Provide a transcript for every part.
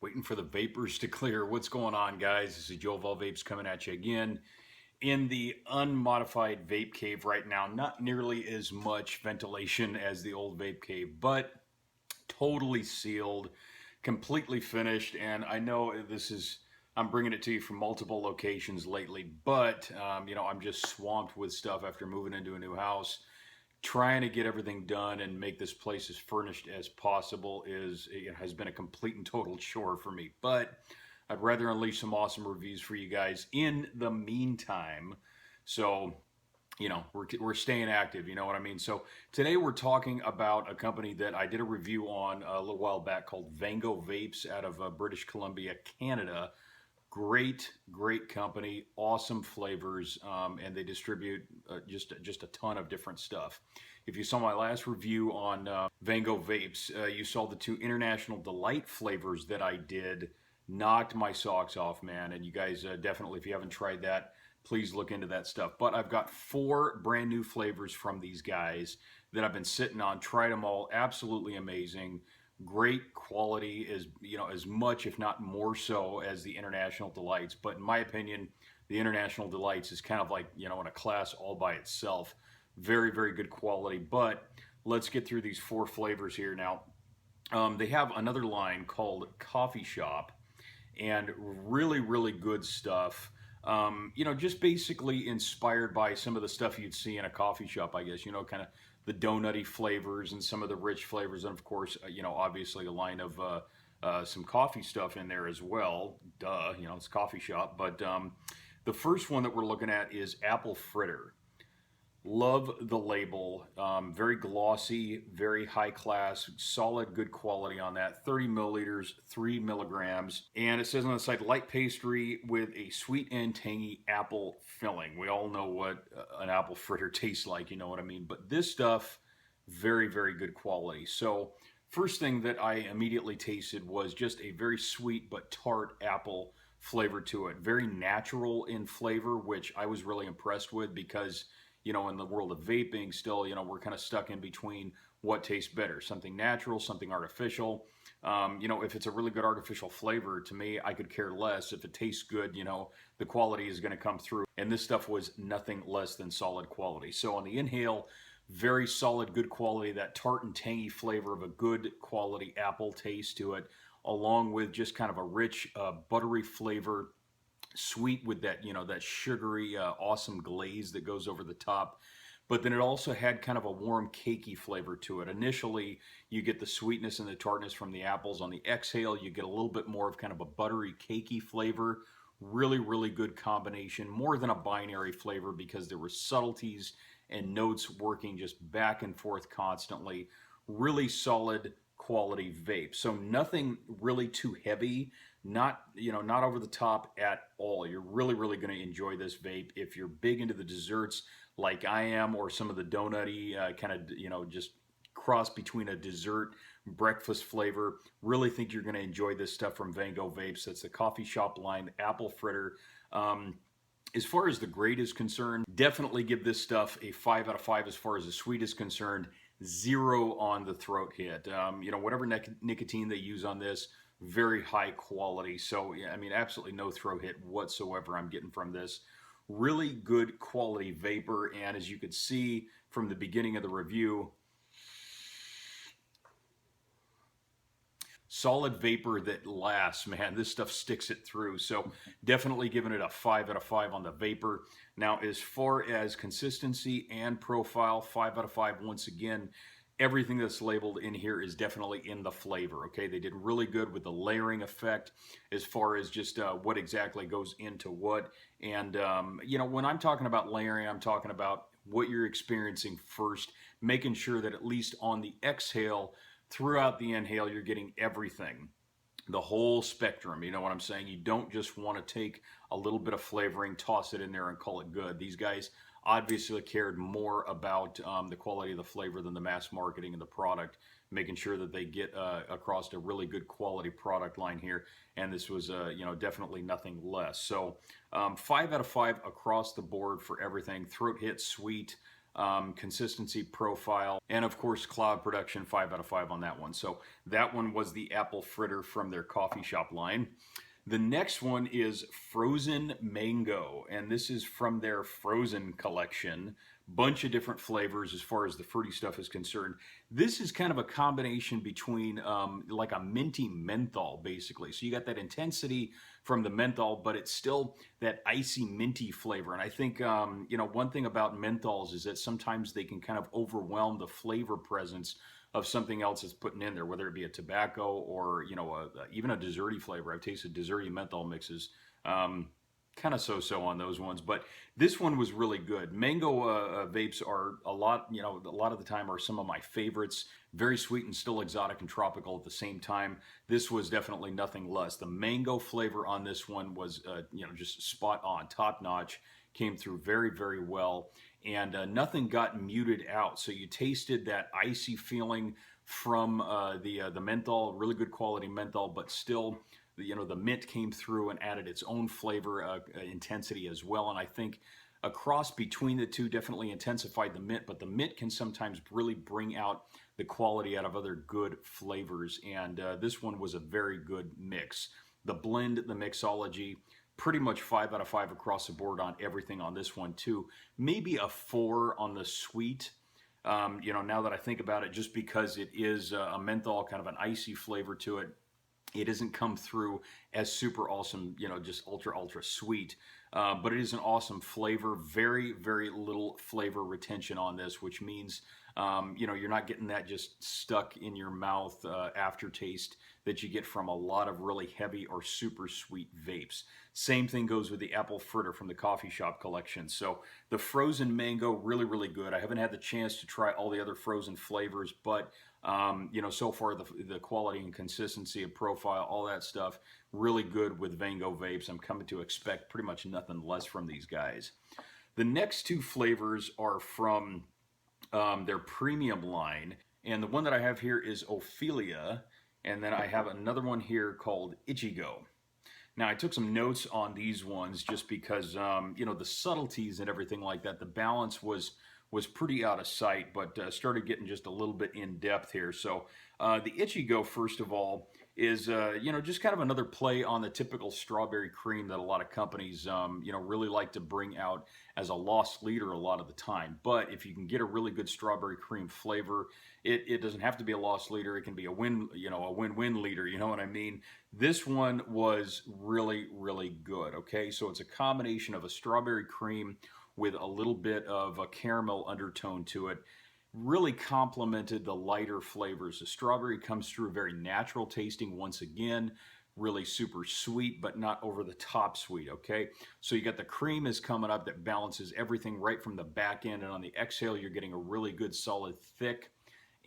Waiting for the vapors to clear. What's going on, guys? This is Joe of All Vapes coming at you again in the unmodified vape cave right now. Not nearly as much ventilation as the old vape cave, but totally sealed, completely finished. And I know I'm bringing it to you from multiple locations lately, but I'm just swamped with stuff after moving into a new house. Trying to get everything done and make this place as furnished as possible has been a complete and total chore for me. But I'd rather unleash some awesome reviews for you guys in the meantime. So, we're staying active, you know what I mean? So today we're talking about a company that I did a review on a little while back called Vango Vapes out of British Columbia, Canada. Great company, awesome flavors, and they distribute just a ton of different stuff. If you saw my last review on Vango Vapes, you saw the 2 International Delight flavors that I did. Knocked my socks off, man. And you guys definitely, if you haven't tried that, please look into that stuff. But I've got 4 brand new flavors from these guys that I've been sitting on. Tried them all. Absolutely amazing. Great quality, as much if not more so as the International Delights. But in my opinion, the International Delights is kind of like, in a class all by itself. Very good quality. But let's get through these 4 flavors here now. They have another line called Coffee Shop, and really good stuff. Just basically inspired by some of the stuff you'd see in a coffee shop, I guess, kind of the donutty flavors and some of the rich flavors. And of course, obviously a line of some coffee stuff in there as well. Duh, it's a coffee shop. But the first one that we're looking at is Apple Fritter. Love the label. Very glossy, very high class, solid, good quality on that. 30 milliliters, 3 milligrams. And it says on the side, light pastry with a sweet and tangy apple filling. We all know what an apple fritter tastes like, you know what I mean? But this stuff, very good quality. So first thing that I immediately tasted was just a very sweet but tart apple flavor to it. Very natural in flavor, which I was really impressed with because in the world of vaping, still, we're kind of stuck in between what tastes better, something natural, something artificial. If it's a really good artificial flavor, to me, I could care less. If it tastes good, the quality is going to come through. And this stuff was nothing less than solid quality. So on the inhale, very solid, good quality, that tart and tangy flavor of a good quality apple taste to it, along with just kind of a rich, buttery flavor, sweet with that, that sugary, awesome glaze that goes over the top. But then it also had kind of a warm, cakey flavor to it. Initially, you get the sweetness and the tartness from the apples. On the exhale, you get a little bit more of kind of a buttery, cakey flavor. Really good combination. More than a binary flavor because there were subtleties and notes working just back and forth constantly. Really solid quality vape. So nothing really too heavy, not over the top at all. You're really going to enjoy this vape if you're big into the desserts like I am, or some of the donutty kind of just cross between a dessert breakfast flavor. Really think you're going to enjoy this stuff from Vango Vapes. That's the coffee shop line, Apple Fritter. As far as the grade is concerned, definitely give this stuff a 5 out of 5 as far as the sweet is concerned. 0 on the throat hit. Whatever nicotine they use on this, very high quality. So, yeah, I mean, absolutely no throat hit whatsoever I'm getting from this. Really good quality vapor. And as you could see from the beginning of the review, solid vapor that lasts, man. This stuff sticks it through. So definitely giving it a 5 out of 5 on the vapor. Now, as far as consistency and profile, 5 out of 5 once again. Everything that's labeled in here is definitely in the flavor, okay? They did really good with the layering effect as far as just what exactly goes into what. And, when I'm talking about layering, I'm talking about what you're experiencing first, making sure that at least on the exhale, throughout the inhale, you're getting everything, the whole spectrum. You know what I'm saying? You don't just want to take a little bit of flavoring, toss it in there, and call it good. These guys obviously cared more about the quality of the flavor than the mass marketing of the product, making sure that they get across a really good quality product line here. And this was, definitely nothing less. So 5 out of 5 across the board for everything. Throat hit, sweet. consistency, profile, and of course cloud production, 5 out of 5 on that one. So that one was the apple fritter from their coffee shop line. The next one is Frozen Mango, and this is from their Frozen collection. Bunch of different flavors as far as the fruity stuff is concerned. This is kind of a combination between like a minty menthol, basically. So you got that intensity from the menthol, but it's still that icy minty flavor. And I think, you know, one thing about menthols is that sometimes they can kind of overwhelm the flavor presence of something else that's putting in there, whether it be a tobacco or, you know, even a desserty flavor. I've tasted desserty menthol mixes. Kind of so-so on those ones, but this one was really good. Mango vapes are a lot, you know, a lot of the time are some of my favorites. Very sweet and still exotic and tropical at the same time. This was definitely nothing less. The mango flavor on this one was, you know, just spot on, top notch. Came through very, very well, and nothing got muted out. So you tasted that icy feeling from the menthol, really good quality menthol, but still, you know, the mint came through and added its own flavor intensity as well. And I think a cross between the two definitely intensified the mint, but the mint can sometimes really bring out the quality out of other good flavors. And this one was a very good mix. The blend, the mixology, pretty much 5 out of 5 across the board on everything on this one too. Maybe a 4 on the sweet. You know, now that I think about it, just because it is a menthol, kind of an icy flavor to it, it doesn't come through as super awesome, you know, just ultra sweet. But it is an awesome flavor. Very, very little flavor retention on this, which means, you know, you're not getting that just stuck in your mouth aftertaste that you get from a lot of really heavy or super sweet vapes. Same thing goes with the apple fritter from the coffee shop collection. So the frozen mango, really, really good. I haven't had the chance to try all the other frozen flavors, but you know, so far the quality and consistency of profile, all that stuff, really good with Vango Vapes. I'm coming to expect pretty much nothing less from these guys. The next two flavors are from their premium line, and the one that I have here is Ophelia, and then I have another one here called Ichigo. Now, I took some notes on these ones just because, you know, the subtleties and everything like that, the balance was pretty out of sight, but started getting just a little bit in depth here. So the Ichigo, first of all, is, you know, just kind of another play on the typical strawberry cream that a lot of companies, you know, really like to bring out as a loss leader a lot of the time. But if you can get a really good strawberry cream flavor, it doesn't have to be a loss leader. It can be a win, you know, a win-win leader. You know what I mean? This one was really, really good. Okay, so it's a combination of a strawberry cream with a little bit of a caramel undertone to it. Really complemented the lighter flavors. The strawberry comes through very natural tasting once again, really super sweet, but not over the top sweet, okay? So you got the cream is coming up that balances everything right from the back end, and on the exhale, you're getting a really good, solid, thick,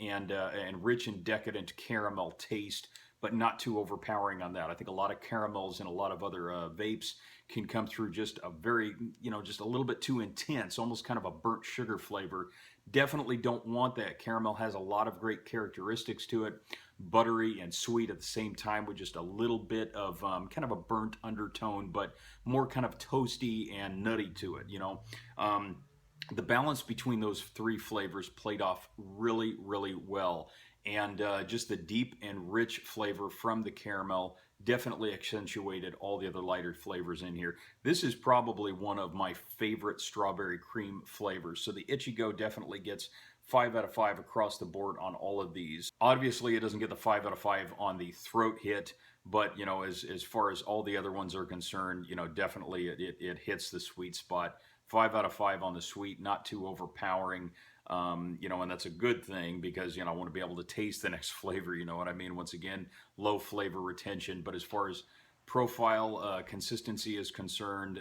and rich and decadent caramel taste, but not too overpowering on that. I think a lot of caramels and a lot of other vapes can come through just a very, you know, just a little bit too intense, almost kind of a burnt sugar flavor. Definitely don't want that. Caramel has a lot of great characteristics to it, buttery and sweet at the same time, with just a little bit of kind of a burnt undertone, but more kind of toasty and nutty to it, you know. The balance between those three flavors played off really, really well. And just the deep and rich flavor from the caramel definitely accentuated all the other lighter flavors in here. This is probably one of my favorite strawberry cream flavors. So the Ichigo definitely gets 5 out of 5 across the board on all of these. Obviously, it doesn't get the 5 out of 5 on the throat hit, but, you know, as far as all the other ones are concerned, you know, definitely it hits the sweet spot. 5 out of 5 on the sweet, not too overpowering. You know, and that's a good thing because, you know, I want to be able to taste the next flavor, you know what I mean? Once again, low flavor retention, but as far as profile consistency is concerned,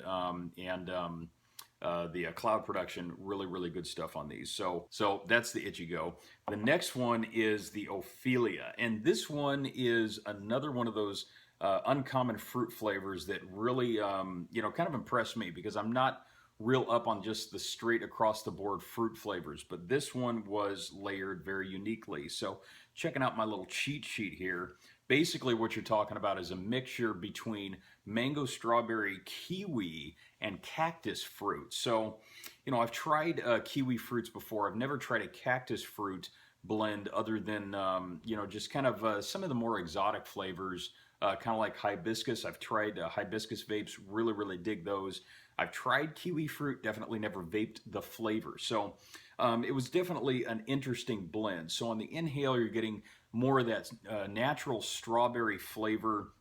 and the cloud production, really, really good stuff on these. So that's the Ichigo. The next one is the Ophelia, and this one is another one of those uncommon fruit flavors that really, you know, kind of impressed me because I'm not real up on just the straight across the board fruit flavors, but this one was layered very uniquely. So checking out my little cheat sheet here, Basically, what you're talking about is a mixture between mango, strawberry, kiwi, and cactus fruit. So, you know, I've tried kiwi fruits before. I've never tried a cactus fruit blend other than, you know, just kind of some of the more exotic flavors, kind of like hibiscus. I've tried hibiscus vapes, really, really dig those. I've tried kiwi fruit, definitely never vaped the flavor. So it was definitely an interesting blend. So on the inhale, you're getting more of that natural strawberry flavor,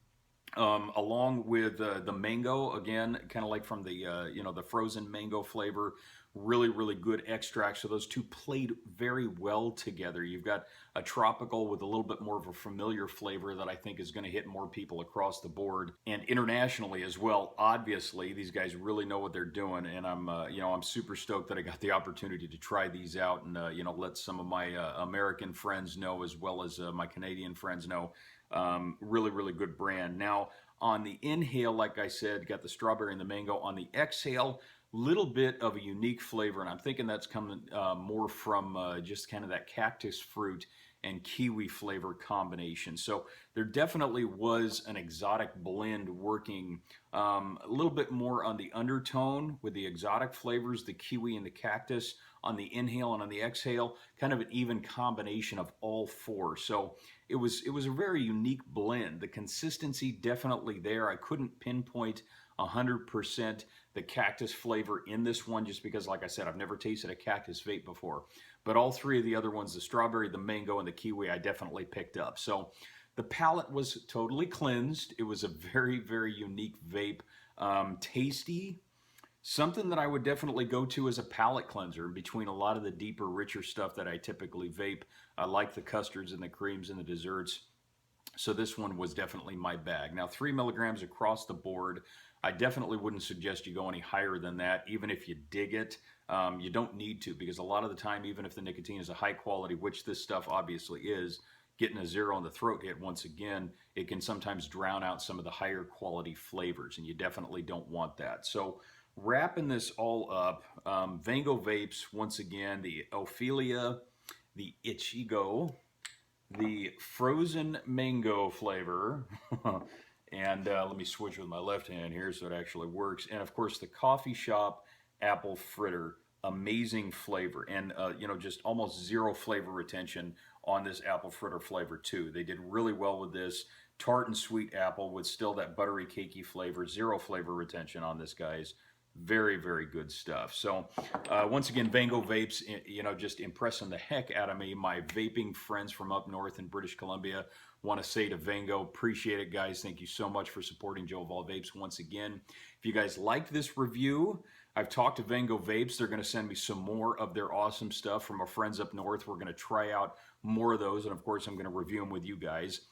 along with the mango, again, kind of like from the you know, the frozen mango flavor. Really, really good extract. So those two played very well together. You've got a tropical with a little bit more of a familiar flavor that I think is going to hit more people across the board and internationally as well. Obviously, these guys really know what they're doing, and I'm you know, I'm super stoked that I got the opportunity to try these out and you know, let some of my American friends know as well as my Canadian friends know. Really, really good brand. Now, on the inhale, like I said, got the strawberry and the mango. On the exhale, little bit of a unique flavor, and I'm thinking that's coming more from just kind of that cactus fruit and kiwi flavor combination. So there definitely was an exotic blend working, a little bit more on the undertone with the exotic flavors, the kiwi and the cactus on the inhale, and on the exhale, kind of an even combination of all four. So it was a very unique blend. The consistency definitely there. I couldn't pinpoint 100% the cactus flavor in this one, just because, like I said, I've never tasted a cactus vape before. But all three of the other ones, the strawberry, the mango, and the kiwi, I definitely picked up. So the palate was totally cleansed. It was a very, very unique vape. Tasty. Something that I would definitely go to as a palate cleanser between a lot of the deeper, richer stuff that I typically vape. I like the custards and the creams and the desserts. So this one was definitely my bag. Now, 3 milligrams across the board. I definitely wouldn't suggest you go any higher than that, even if you dig it. You don't need to, because a lot of the time, even if the nicotine is a high quality, which this stuff obviously is, getting a zero on the throat hit, once again, it can sometimes drown out some of the higher quality flavors, and you definitely don't want that. So wrapping this all up, Vango Vapes, once again, the Ophelia, the Ichigo, the frozen mango flavor, and let me switch with my left hand here so it actually works, and of course the coffee shop apple fritter. Amazing flavor, and you know, just almost zero flavor retention on this apple fritter flavor too. They did really well with this. Tart and sweet apple with still that buttery cakey flavor. Zero flavor retention on this, guys. Very, very good stuff. So once again, Vango Vapes, you know, just impressing the heck out of me. My vaping friends from up north in British Columbia want to say to Vango, appreciate it, guys. Thank you so much for supporting Joe of All Vapes once again. If you guys liked this review, I've talked to Vango Vapes. They're going to send me some more of their awesome stuff from our friends up north. We're going to try out more of those, and of course, I'm going to review them with you guys.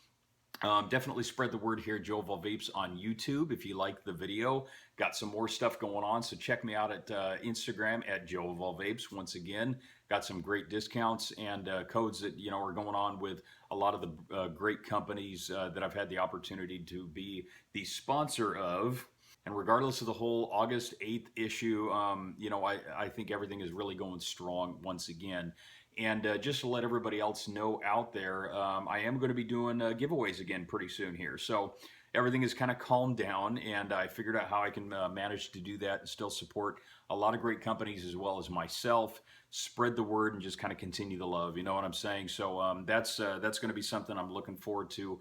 Definitely spread the word here, Joe of All Vapes on YouTube. If you like the video, got some more stuff going on, so check me out at Instagram at Joe of All Vapes. Once again, got some great discounts and codes that, you know, are going on with a lot of the great companies that I've had the opportunity to be the sponsor of. And regardless of the whole August 8th issue, you know, I think everything is really going strong once again. And just to let everybody else know out there, I am going to be doing giveaways again pretty soon here. So everything is kind of calmed down, and I figured out how I can manage to do that and still support a lot of great companies as well as myself. Spread the word and just kind of continue the love. You know what I'm saying? So that's going to be something I'm looking forward to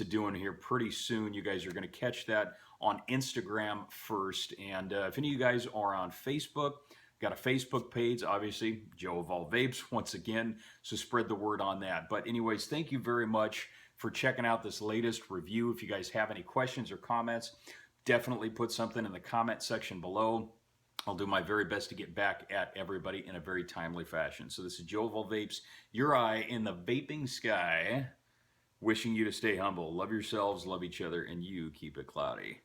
doing here pretty soon. You guys are going to catch that on Instagram first. And if any of you guys are on Facebook, got a Facebook page, obviously, Joe of All Vapes, once again, so spread the word on that. But anyways, thank you very much for checking out this latest review. If you guys have any questions or comments, definitely put something in the comment section below. I'll do my very best to get back at everybody in a very timely fashion. So this is Joe of All Vapes, your eye in the vaping sky, wishing you to stay humble, love yourselves, love each other, and you keep it cloudy.